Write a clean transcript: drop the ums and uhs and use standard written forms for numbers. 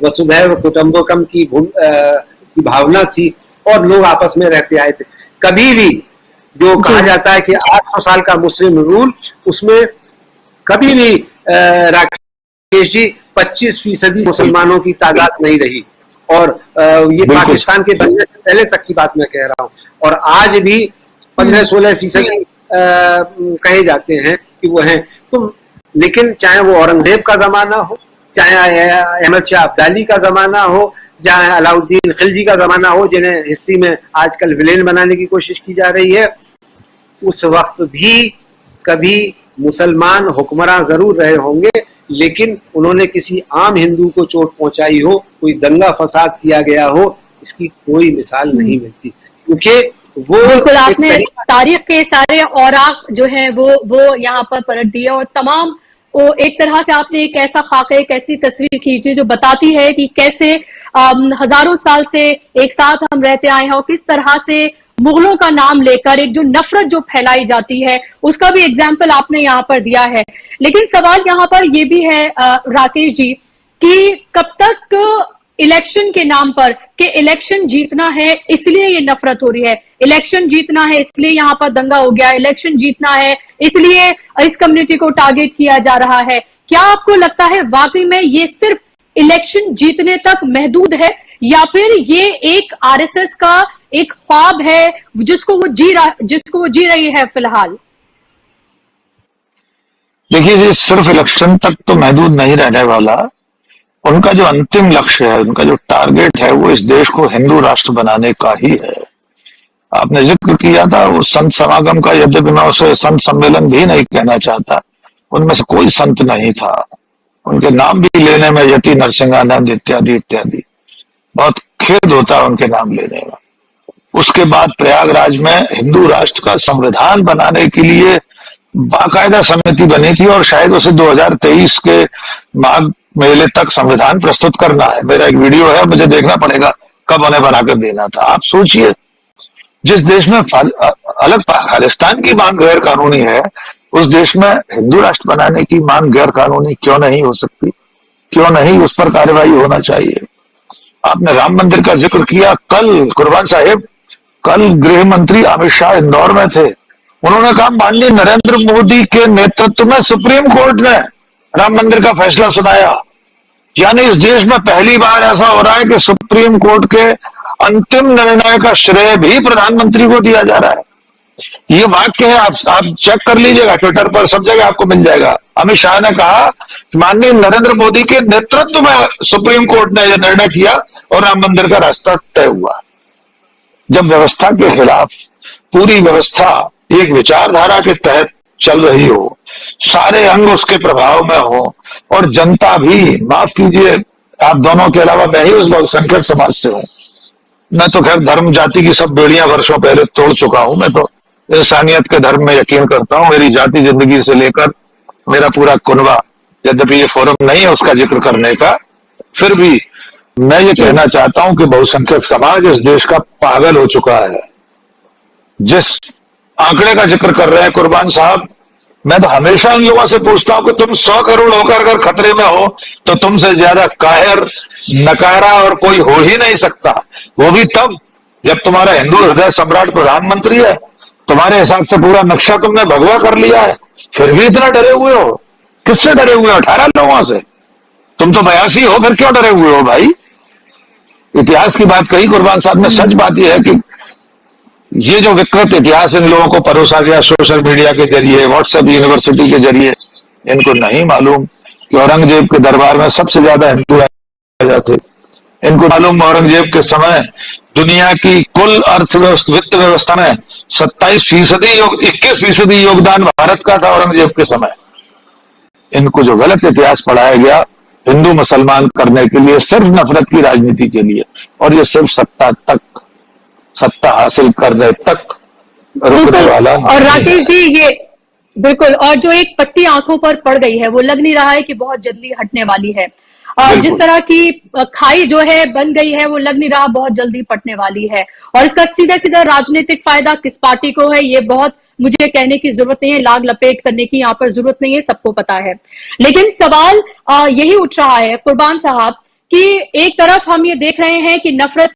वसुधैव कुटुंबकम की भावना थी और लोग आपस में रहते आए थे। कभी भी जो कहा जाता है कि 800 साल का मुस्लिम रूल, उसमें कभी भी राकेश जी 25% मुसलमानों की तादाद नहीं रही। और ये पाकिस्तान के बनने से पहले तक की बात मैं कह रहा हूँ। और आज भी 15-16% कहे जाते हैं कि वो हैं। तो लेकिन चाहे वो औरंगजेब का जमाना हो, चाहे अहमद शाह अब्दाली का जमाना हो, चाहे अलाउद्दीन खिलजी का जमाना हो, जिन्हें हिस्ट्री में आजकल विलेन बनाने की कोशिश की जा रही है, उस वक्त भी कभी मुसलमान हुक्मरान जरूर रहे होंगे, लेकिन उन्होंने किसी आम हिंदू को चोट पहुंचाई हो, कोई दंगा फसाद किया गया हो, इसकी कोई मिसाल नहीं मिलती। क्योंकि वो बिल्कुल आपने तारीख के सारे औराक जो है वो यहाँ पर पलट दिए और तमाम वो एक तरह से आपने एक ऐसा खाका, एक ऐसी तस्वीर खींची जो बताती है कि कैसे हजारों साल से एक साथ हम रहते आए हैं और किस तरह से मुगलों का नाम लेकर एक जो नफरत जो फैलाई जाती है उसका भी एग्जाम्पल आपने यहाँ पर दिया है। लेकिन सवाल यहाँ पर यह भी है राकेश जी कि कब तक इलेक्शन के नाम पर कि इलेक्शन जीतना है इसलिए ये नफरत हो रही है, इलेक्शन जीतना है इसलिए यहाँ पर दंगा हो गया, इलेक्शन जीतना है इसलिए इस कम्युनिटी को टारगेट किया जा रहा है। क्या आपको लगता है वाकई में ये सिर्फ इलेक्शन जीतने तक महदूद है या फिर ये एक आरएसएस का एक ख्वाब है जिसको वो जी रही है फिलहाल? देखिए जी, सिर्फ इलेक्शन तक तो महदूद नहीं रहने वाला। उनका जो अंतिम लक्ष्य है, उनका जो टारगेट है, वो इस देश को हिंदू राष्ट्र बनाने का ही है। आपने जिक्र किया था वो संत समागम का, यद्यपि मैं उसे संत सम्मेलन भी नहीं कहना चाहता, उनमें से कोई संत नहीं था। उनके नाम भी लेने में यति नरसिंहानंद इत्यादि इत्यादि बहुत खेद होता है उनके नाम लेने में। उसके बाद प्रयागराज में हिंदू राष्ट्र का संविधान बनाने के लिए बाकायदा समिति बनी थी और शायद उसे 2023 के माघ मेले तक संविधान प्रस्तुत करना है। मेरा एक वीडियो है, मुझे देखना पड़ेगा कब उन्हें बनाकर देना था। आप सोचिए, जिस देश में अलग खालिस्तान की मांग गैर कानूनी है, उस देश में हिंदू राष्ट्र बनाने की मांग गैर कानूनी क्यों नहीं हो सकती? क्यों नहीं उस पर कार्रवाई होना चाहिए? आपने राम मंदिर का जिक्र किया। कल कुर्बान साहिब, कल गृह मंत्री अमित शाह इंदौर में थे। उन्होंने कहा माननीय नरेंद्र मोदी के नेतृत्व में सुप्रीम कोर्ट ने राम मंदिर का फैसला सुनाया। यानी इस देश में पहली बार ऐसा हो रहा है कि सुप्रीम कोर्ट के अंतिम निर्णय का श्रेय भी प्रधानमंत्री को दिया जा रहा है। ये वाक्य है, आप चेक कर लीजिएगा, ट्विटर पर सब जगह आपको मिल जाएगा। अमित शाह ने कहा माननीय नरेंद्र मोदी के नेतृत्व में सुप्रीम कोर्ट ने यह निर्णय किया और राम मंदिर का रास्ता तय हुआ। जब व्यवस्था के खिलाफ पूरी व्यवस्था एक विचारधारा के तहत चल रही हो, सारे अंग उसके प्रभाव में हो और जनता भी, माफ कीजिए आप दोनों के अलावा मैं ही उस बहुसंख्यक समाज से हूं। मैं तो खैर धर्म जाति की सब बेड़ियां वर्षों पहले तोड़ चुका हूं। मैं तो इंसानियत के धर्म में यकीन करता हूं। मेरी जाति जिंदगी से लेकर मेरा पूरा कुनबा, यद्यपि ये फोरम नहीं है उसका जिक्र करने का, फिर भी मैं ये कहना चाहता हूं कि बहुसंख्यक समाज इस देश का पागल हो चुका है। जिस आंकड़े का जिक्र कर रहे हैं कुर्बान साहब, मैं तो हमेशा इन लोगों से पूछता हूं कि तुम 100 करोड़ होकर अगर खतरे में हो तो तुमसे ज्यादा कायर, नकारा और कोई हो ही नहीं सकता। वो भी तब जब तुम्हारा हिंदू हृदय सम्राट प्रधानमंत्री है। तुम्हारे हिसाब से पूरा नक्शा तुमने भगवा कर लिया है, फिर भी इतना डरे हुए हो। किससे डरे हुए हो? 18 लोगों से। तुम तो 82 हो, फिर क्यों डरे हुए हो भाई? इतिहास की बात कही कुर्बान साहब ने। सच बात यह है कि ये जो विकृत इतिहास इन लोगों को परोसा गया सोशल मीडिया के जरिए, व्हाट्सएप यूनिवर्सिटी के जरिए, इनको नहीं मालूम कि औरंगजेब के दरबार में सबसे ज्यादा हिंदू राजा थे। इनको मालूम औरंगजेब के समय दुनिया की कुल अर्थव्यवस्था, वित्त व्यवस्था में 21% योगदान भारत का था औरंगजेब के समय। इनको जो गलत इतिहास पढ़ाया गया हिंदू मुसलमान करने के लिए, सिर्फ नफरत की राजनीति के लिए, और ये सिर्फ सत्ता हासिल करने तक रुकने वाला। और राकेश जी ये बिल्कुल, और जो एक पट्टी आंखों पर पड़ गई है वो लग नहीं रहा है कि बहुत जल्दी हटने वाली है। जिस तरह की खाई जो है बन गई है वो लग नहीं रहा बहुत जल्दी पटने वाली है। और इसका सीधा सीधा राजनीतिक फायदा किस पार्टी को है ये बहुत मुझे कहने की जरूरत नहीं है, लाग लपेट करने की यहाँ पर जरूरत नहीं है, सबको पता है। लेकिन सवाल यही उठ रहा है कुर्बान साहब कि एक तरफ हम ये देख रहे हैं कि नफरत